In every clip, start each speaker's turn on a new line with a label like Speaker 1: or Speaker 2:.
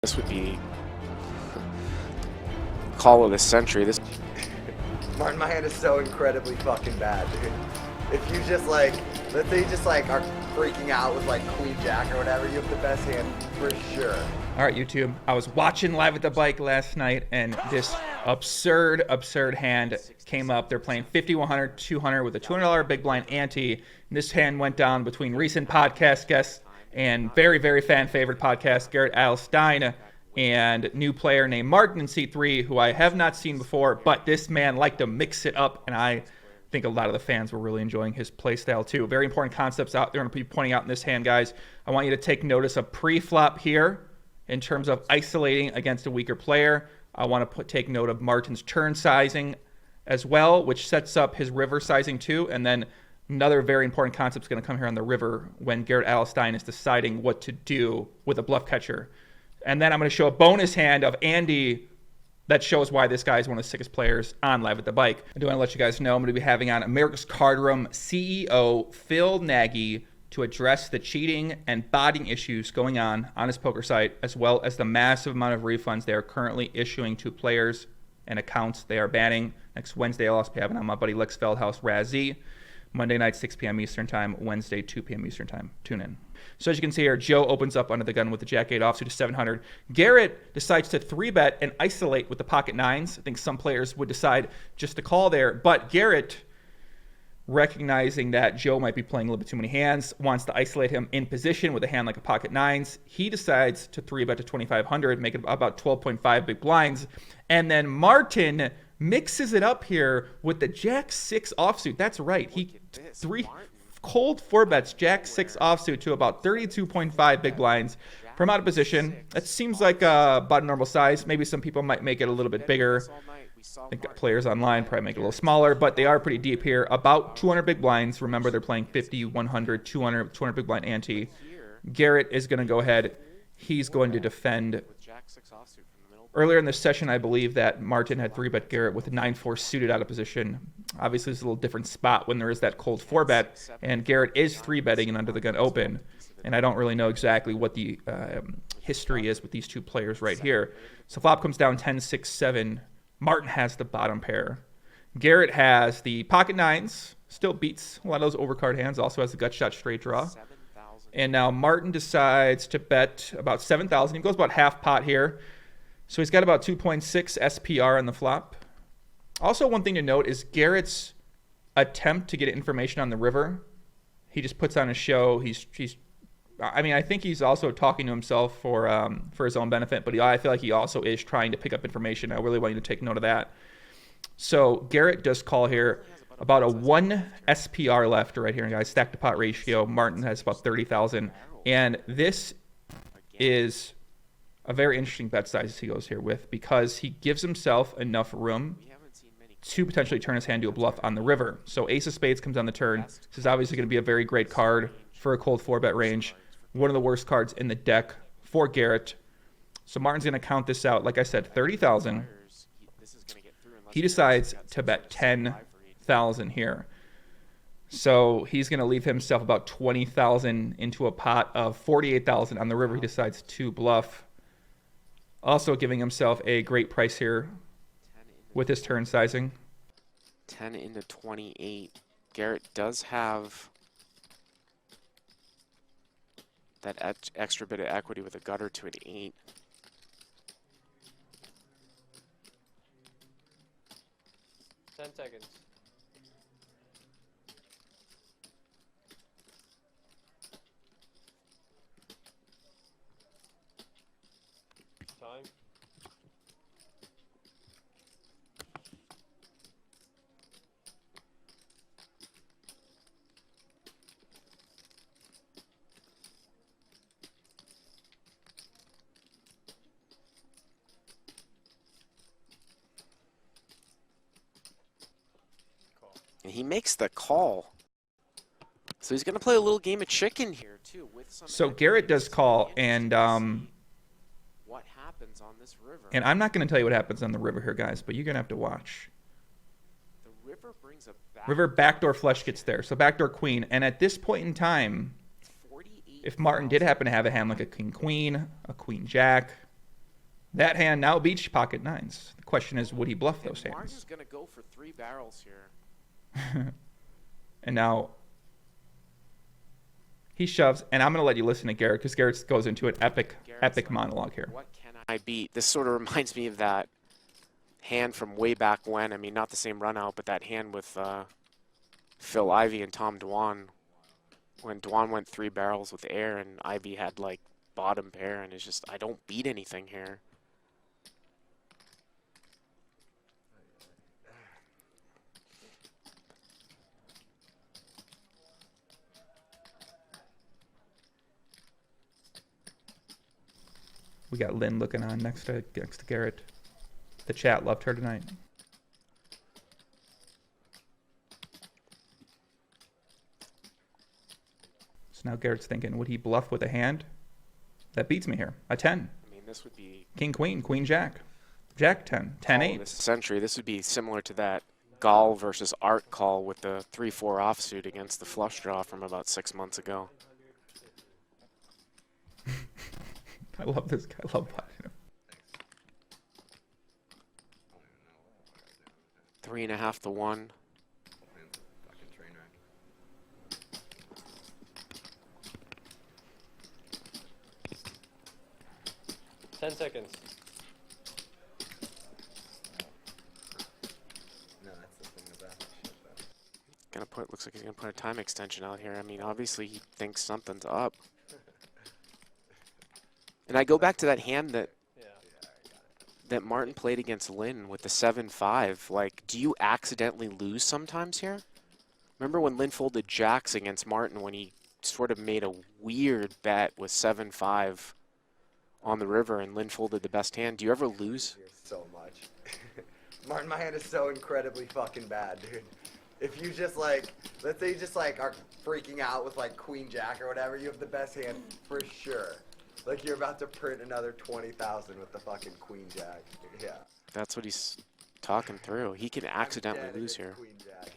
Speaker 1: This would be call of the century. This
Speaker 2: Martin, my hand is so incredibly fucking bad, dude. If you just like, let's say you just like are freaking out with like Queen Jack or whatever, you have the best hand for sure.
Speaker 3: All right, YouTube. I was watching Live at the Bike last night, and this absurd hand came up. They're playing 50, 100, 200 with a $200 big blind ante. And this hand went down between recent podcast guests and very, very fan favorite podcast Garrett Adelstein and new player named Martin in seat 3, who I have not seen before, but this man liked to mix it up, and I think a lot of the fans were really enjoying his play style too. Very important concepts out there I'm going to be pointing out in this hand, guys. I want you to take notice of pre-flop here in terms of isolating against a weaker player. I want to take note of Martin's turn sizing as well, which sets up his river sizing too, and then another very important concept is going to come here on the river when Garrett Adelstein is deciding what to do with a bluff catcher. And then I'm going to show a bonus hand of Andy that shows why this guy is one of the sickest players on Live at the Bike. I do want to let you guys know I'm going to be having on America's Card Room CEO Phil Nagy to address the cheating and botting issues going on his poker site, as well as the massive amount of refunds they are currently issuing to players and accounts they are banning. Next Wednesday, I'll also be having on my buddy Lex Feldhaus, Razzie. Monday night, 6 p.m. Eastern Time. Wednesday, 2 p.m. Eastern Time. Tune in. So as you can see here, Joe opens up under the gun with the Jack-8 offsuit to 700. Garrett decides to 3-bet and isolate with the pocket nines. I think some players would decide just to call there. But Garrett, recognizing that Joe might be playing a little bit too many hands, wants to isolate him in position with a hand like a pocket nines. He decides to 3-bet to 2,500, make it about 12.5 big blinds. And then Martin mixes it up here with the Jack-6 offsuit. That's right. He cold 4-bets Jack-6 offsuit to about 32.5 big blinds from out of position. That seems like about a normal size. Maybe some people might make it a little bit bigger. I think players online probably make it a little smaller, but they are pretty deep here. About 200 big blinds. Remember, they're playing 50, 100, 200 big blind ante. Garrett is going to go ahead. He's going to defend. Earlier in this session, I believe that Martin had 3-bet Garrett with a 9-4 suited out of position. Obviously, it's a little different spot when there is that cold 4-bet, and Garrett is 3-betting and under the gun open. And I don't really know exactly what the history is with these two players right here. So flop comes down 10, 6, 7. Martin has the bottom pair. Garrett has the pocket nines, still beats a lot of those overcard hands, also has the gut shot straight draw. And now Martin decides to bet about 7,000. He goes about half pot here. So he's got about 2.6 SPR on the flop. Also, one thing to note is Garrett's attempt to get information on the river. He just puts on a show. I think he's also talking to himself for his own benefit, but I feel like he also is trying to pick up information. I really want you to take note of that. So Garrett does call here. About a 1 SPR left right here, guys. Stack to pot ratio. Martin has about 30,000. And this is a very interesting bet size he goes here with, because he gives himself enough room to potentially turn his hand to a bluff on the river. So ace of spades comes on the turn. This is obviously going to be a very great card for a cold 4-bet range. One of the worst cards in the deck for Garrett. So Martin's going to count this out. Like I said, 30,000. He decides to bet 10,000 here. So he's going to leave himself about 20,000 into a pot of 48,000 on the river. He decides to bluff. Also giving himself a great price here with his turn sizing.
Speaker 1: 10 into 28. Garrett does have that extra bit of equity with a gutter to an 8.
Speaker 4: Seconds. Time.
Speaker 1: And he makes the call. So he's going to play a little game of chicken here, too.
Speaker 3: So Garrett does call, and
Speaker 1: what happens on this river?
Speaker 3: And I'm not going to tell you what happens on the river here, guys, but you're going to have to watch.
Speaker 1: The river brings a
Speaker 3: River backdoor flush gets there, so backdoor queen. And at this point in time, if Martin did happen to have a hand like a king queen, a queen jack, That hand now beats pocket nines. The question is, would he bluff those
Speaker 1: And Martin's
Speaker 3: hands?
Speaker 1: going to go for 3 barrels here.
Speaker 3: And now he shoves, and I'm going to let you listen to Garrett because Garrett goes into an epic
Speaker 1: Garrett's
Speaker 3: monologue here.
Speaker 1: What can I beat? This sort of reminds me of that hand from way back when. I mean, not the same run out, but that hand with Phil Ivey and Tom Dwan. When Dwan went 3 barrels with air and Ivey had like bottom pair, and it's just, I don't beat anything here.
Speaker 3: We got Lynne looking on next to Garrett. The chat loved her tonight. So now Garrett's thinking, would he bluff with a hand? That beats me here. A 10.
Speaker 1: I mean, this would be
Speaker 3: King, queen, queen, jack. Jack 10. 10, 8.
Speaker 1: this century. This would be similar to that Gall versus Art call with the 3-4 offsuit against the flush draw from about 6 months ago.
Speaker 3: I love this guy. I love watching him.
Speaker 1: 3.5 to 1.
Speaker 2: Fucking train wreck.
Speaker 4: 10 seconds.
Speaker 2: No, that's the thing about that shit, though.
Speaker 1: Looks like he's gonna put a time extension out here. I mean, obviously he thinks something's up. And I go back to that hand that Martin played against Lynne with the 7-5. Like, do you accidentally lose sometimes here? Remember when Lynne folded jacks against Martin when he sort of made a weird bet with 7-5 on the river and Lynne folded the best hand? Do you ever lose?
Speaker 2: So much. Martin, my hand is so incredibly fucking bad, dude. If you just like, let's say you just like are freaking out with like queen jack or whatever, you have the best hand for sure. Like you're about to print another 20,000 with the fucking queen jack. Yeah.
Speaker 1: That's what he's talking through. He can accidentally
Speaker 2: Dead
Speaker 1: lose
Speaker 2: against
Speaker 1: here.
Speaker 2: Queen jack.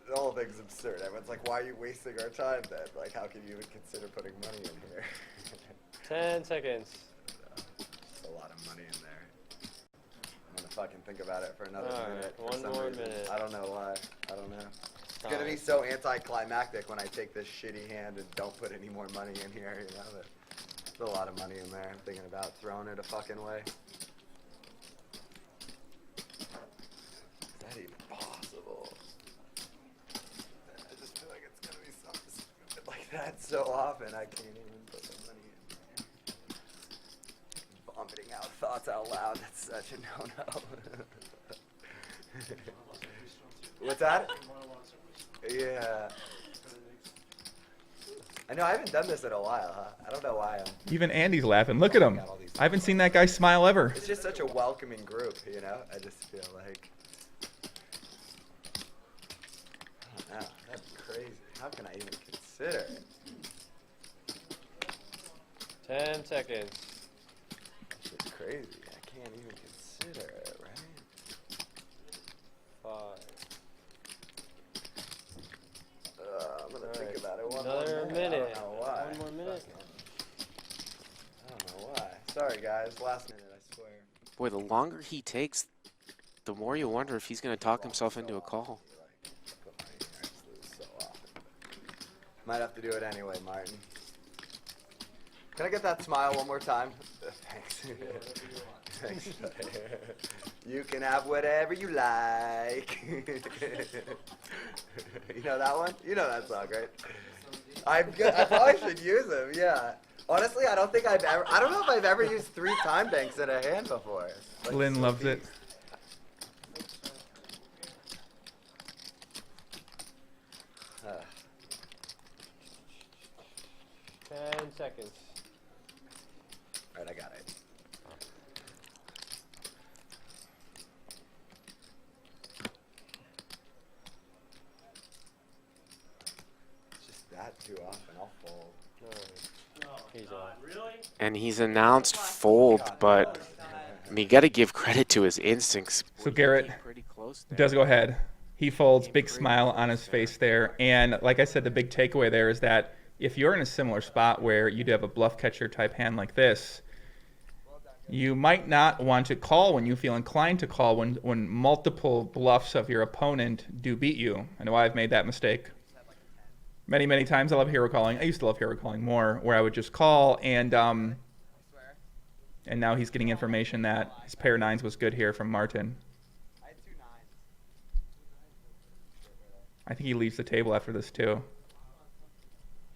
Speaker 2: The whole thing's absurd. Everyone's like, why are you wasting our time then? Like, how can you even consider putting money in here?
Speaker 4: 10 seconds.
Speaker 2: Just a lot of money in there. I'm gonna fucking think about it for another
Speaker 4: All
Speaker 2: minute.
Speaker 4: right,
Speaker 2: for
Speaker 4: one
Speaker 2: some
Speaker 4: more
Speaker 2: reason.
Speaker 4: minute.
Speaker 2: I don't know why. I don't know. It's gonna be so anticlimactic when I take this shitty hand and don't put any more money in here, you know? There's a lot of money in there. I'm thinking about throwing it a fucking way. Is that even possible? I just feel like it's gonna be something stupid like that so often I can't even put the money in there. Vomiting out thoughts out loud, that's such a no-no. What's that? Yeah. I know, I haven't done this in a while, huh? I don't know why
Speaker 3: Even Andy's laughing. Look at him. I haven't seen that guy smile ever.
Speaker 2: It's just such a welcoming group, you know? I just feel like... I don't know, that'd be crazy. How can I even consider it?
Speaker 4: 10 seconds.
Speaker 2: That's just crazy. I can't even consider it, right?
Speaker 4: 5.
Speaker 2: I'm gonna think
Speaker 4: Alright,
Speaker 2: about it one
Speaker 4: another
Speaker 2: more
Speaker 4: minute.
Speaker 2: I don't know why.
Speaker 4: One more minute.
Speaker 2: I don't know why. Sorry, guys. Last minute, I swear.
Speaker 1: Boy, the longer he takes, the more you wonder if he's going to talk himself into a call.
Speaker 2: Put money in there, I just lose so often. Might have to do it anyway, Martin. Can I get that smile one more time? Thanks. Thanks. You can have whatever you like. You know that one? You know that song, right? I probably should use them, yeah. Honestly, I don't think I don't know if I've ever used 3 time banks in a hand before. Like,
Speaker 3: Lynne
Speaker 2: so
Speaker 3: loves
Speaker 2: deep.
Speaker 3: it.
Speaker 2: Uh,
Speaker 4: 10 seconds.
Speaker 2: Alright, I got it. It's just that too often, I'll fold.
Speaker 4: He's on.
Speaker 1: And he's announced fold, but I mean, you got to give credit to his instincts.
Speaker 3: So Garrett
Speaker 1: Pretty close there.
Speaker 3: does go ahead. He folds, big smile on his face there. And like I said, the big takeaway there is that if you're in a similar spot where you do have a bluff catcher type hand like this, you might not want to call when you feel inclined to call when multiple bluffs of your opponent do beat you. I know I've made that mistake many, many times. I love hero calling. I used to love hero calling more, where I would just call, and now he's getting information that his pair of nines was good here from Martin. I think he leaves the table after this too.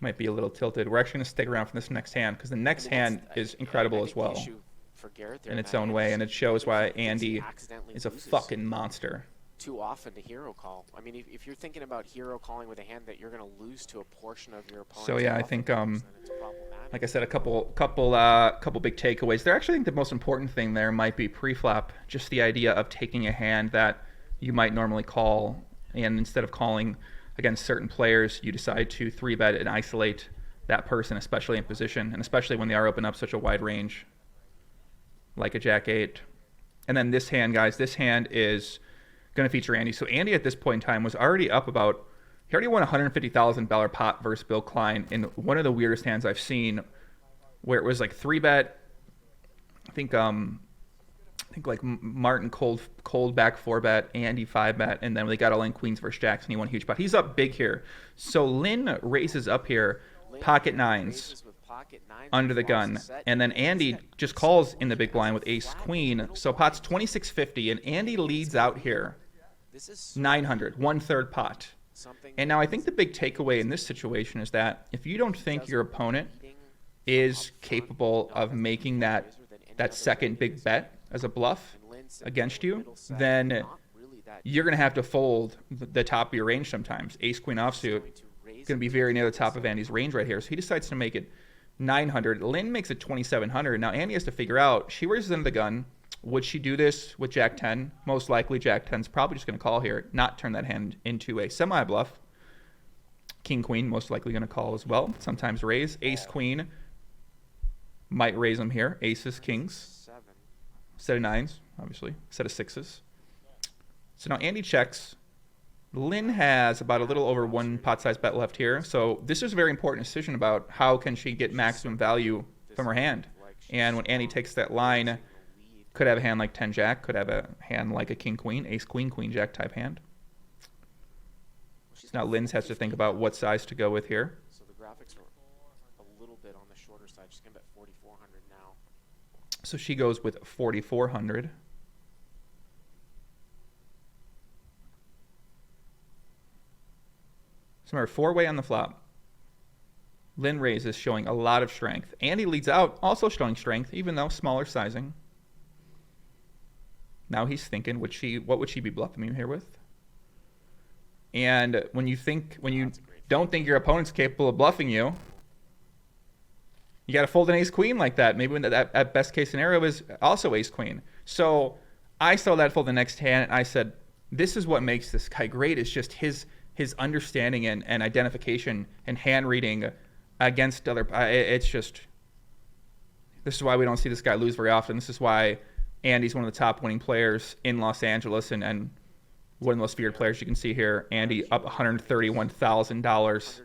Speaker 3: Might be a little tilted. We're actually going to stick around for this next hand because the next hand is incredible as well
Speaker 1: For Garrett there,
Speaker 3: in its
Speaker 1: Matt,
Speaker 3: own way, and it shows why Andy
Speaker 1: accidentally
Speaker 3: is a
Speaker 1: loses
Speaker 3: fucking monster.
Speaker 1: too often to hero call. I mean, if you're thinking about hero calling with a hand that you're going to lose to a portion of your opponent's
Speaker 3: So yeah, I
Speaker 1: bluff
Speaker 3: think
Speaker 1: numbers, then it's problematic.
Speaker 3: like I said, a couple big takeaways. There, actually, I think the most important thing there might be pre-flop, just the idea of taking a hand that you might normally call, and instead of calling against certain players, you decide to 3-bet and isolate that person, especially in position, and especially when they are open up such a wide range, like a Jack-8. And then this hand, guys, this hand is going to feature Andy. So Andy at this point in time was already up about, he already won a $150,000 pot versus Bill Klein in one of the weirdest hands I've seen, where it was like 3-bet. I think like Martin cold back 4-bet, Andy 5-bet, and then they got all in queens versus jacks, and he won a huge pot. He's up big here. So Lynne raises up here, pocket nines under the gun, and then Andy just calls in the big blind with ace queen. So pot's 2650, and Andy leads out here 900, 1/3 pot. And now I think the big takeaway in this situation is that if you don't think your opponent is capable of making that second big bet as a bluff against you, then you're going to have to fold the top of your range sometimes. Ace queen offsuit is going to be very near the top of Andy's range right here. So he decides to make it 900. Lynne makes it 2,700. Now Andy has to figure out, she raises into the gun. Would she do this with Jack 10? Most likely Jack 10's probably just going to call here, not turn that hand into a semi-bluff. King queen most likely going to call as well. Sometimes raise. Ace queen might raise them here. Aces, kings. Set of nines, obviously. Set of sixes. So now Andy checks. Lynne has about a little over one pot size bet left here. So this is a very important decision about how can she get maximum value from her hand. And when Andy takes that line, could have a hand like 10 jack, could have a hand like a king queen, ace queen, queen jack type hand. So now Lynne has to think about what size to go with here.
Speaker 1: So the graphics are a little bit on the shorter side. She's going to bet 4,400 now.
Speaker 3: So she goes with 4,400. So remember, 4-way on the flop. Lynne raises, showing a lot of strength. Andy leads out, also showing strength, even though smaller sizing. Now he's thinking, what would she be bluffing me here with? And when you don't think your opponent's capable of bluffing you, you got to fold an ace queen like that. Maybe when that best case scenario is also ace queen. So I saw that fold the next hand, and I said, this is what makes this guy great. It's just his understanding and identification and hand reading against other. It's just, this is why we don't see this guy lose very often. This is why Andy's one of the top winning players in Los Angeles, and one of the most feared players you can see here. Andy up $131,000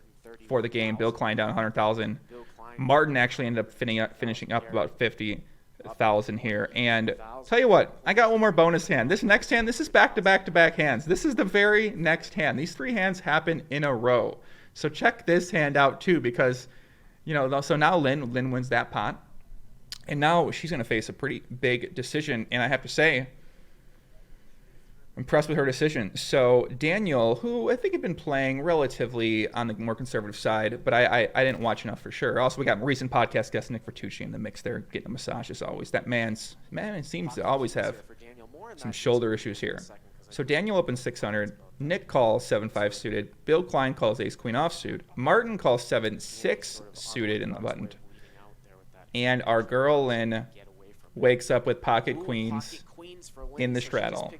Speaker 3: for the game. Bill Klein down $100,000. Martin actually ended up finishing up about $50,000 here. And tell you what, I got one more bonus hand. This next hand, this is back-to-back-to-back hands. This is the very next hand. These three hands happen in a row. So check this hand out too, because, so now Lynne wins that pot. And now she's going to face a pretty big decision. And I have to say, impressed with her decision. So Daniel, who I think had been playing relatively on the more conservative side, but I didn't watch enough for sure. Also, we got recent podcast guest Nick Vertucci in the mix there, getting a massage as always. That man seems to always have some shoulder issues here. So Daniel opens 600. Nick calls 7-5 suited. Bill Klein calls ace-queen offsuit. Martin calls 7-6 suited in the button. And our girl Lynne wakes up with pocket queens in the straddle.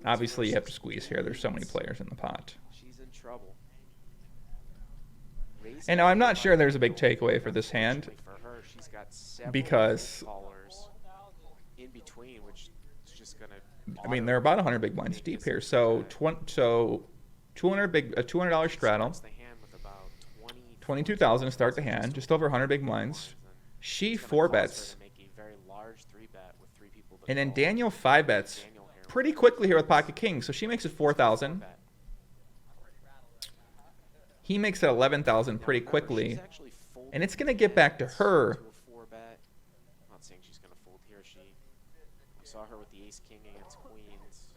Speaker 3: Obviously, you have to squeeze here. There's so many players in the pot.
Speaker 1: She's in trouble.
Speaker 3: And now I'm not sure there's a big takeaway for this hand, because
Speaker 1: in between, which is just gonna.
Speaker 3: I mean, they're about 100 big blinds deep here. So $200 straddle. 22,000 to start the hand, just over 100 big blinds. She 4-bets. And then Daniel 5-bets pretty quickly here with pocket king. So she makes it 4,000. He makes it 11,000 pretty quickly. And it's going to get back to her.
Speaker 1: I'm not saying she's going to fold here. We saw her with the ace king against queens.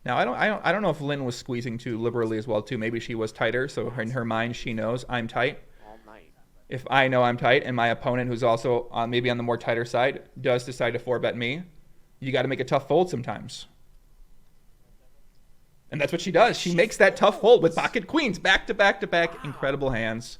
Speaker 3: Now I don't know if Lynne was squeezing too liberally as well too. Maybe she was tighter, so in her mind she knows I'm tight.
Speaker 1: All night.
Speaker 3: If I know I'm tight and my opponent, who's also maybe on the more tighter side, does decide to 4-bet me, you got to make a tough fold sometimes. And that's what she does. She makes that tough fold with pocket queens, back to back to back, incredible hands.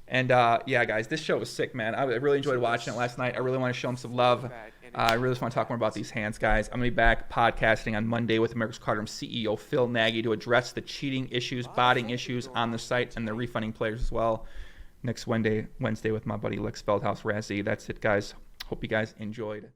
Speaker 3: And yeah, guys, this show was sick, man. I really enjoyed watching it last night. I really want to show them some love. I really just want to talk more about these hands, guys. I'm going to be back podcasting on Monday with America's Cardroom CEO Phil Nagy to address the cheating issues, botting issues on the site, and the refunding players as well. Next Wednesday with my buddy Lex Feldhouse Razzie. That's it, guys. Hope you guys enjoyed.